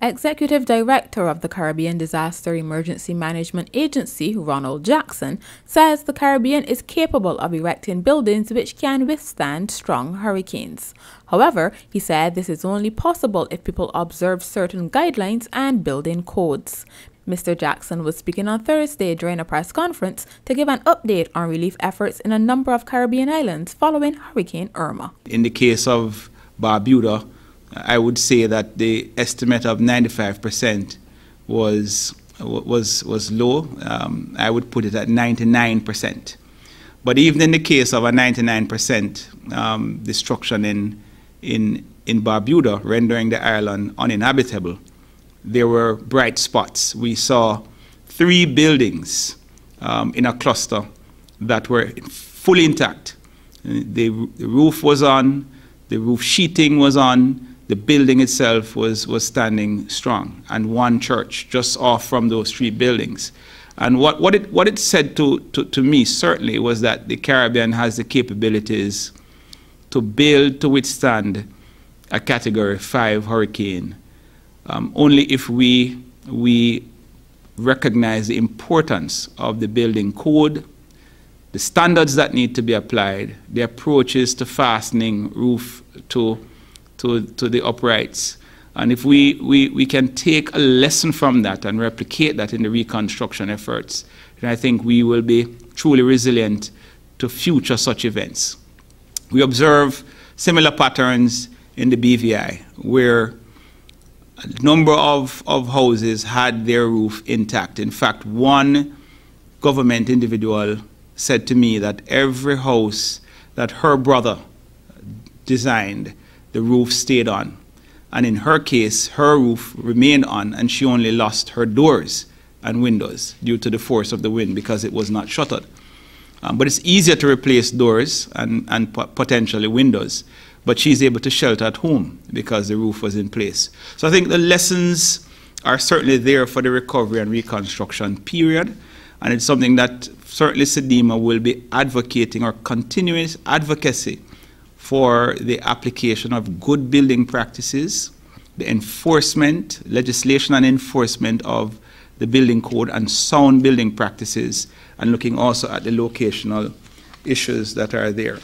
Executive Director of the Caribbean Disaster Emergency Management Agency, Ronald Jackson, says the Caribbean is capable of erecting buildings which can withstand strong hurricanes. However, he said this is only possible if people observe certain guidelines and building codes. Mr. Jackson was speaking on Thursday during a press conference to give an update on relief efforts in a number of Caribbean islands following Hurricane Irma. In the case of Barbados, I would say that the estimate of 95% was low. I would put it at 99%. But even in the case of a 99% destruction in Barbados, rendering the island uninhabitable, there were bright spots. We saw 3 buildings in a cluster that were fully intact. The roof was on, the roof sheeting was on, the building itself was standing strong, and 1 church just off from those 3 buildings. And what it said to me certainly was that the Caribbean has the capabilities to build to withstand a Category 5 hurricane, only if we recognize the importance of the building code, the standards that need to be applied, the approaches to fastening roof to the uprights. And if we can take a lesson from that and replicate that in the reconstruction efforts, then I think we will be truly resilient to future such events. We observe similar patterns in the BVI, where a number of houses had their roof intact. In fact, one government individual said to me that every house that her brother designed, the roof stayed on. And in her case, her roof remained on, and she only lost her doors and windows due to the force of the wind because it was not shuttered. But it's easier to replace doors and potentially windows. But she's able to shelter at home because the roof was in place. So I think the lessons are certainly there for the recovery and reconstruction period. And it's something that certainly CDEMA will be advocating, or continuous advocacy for the application of good building practices, the enforcement, legislation and enforcement of the building code and sound building practices, and looking also at the locational issues that are there.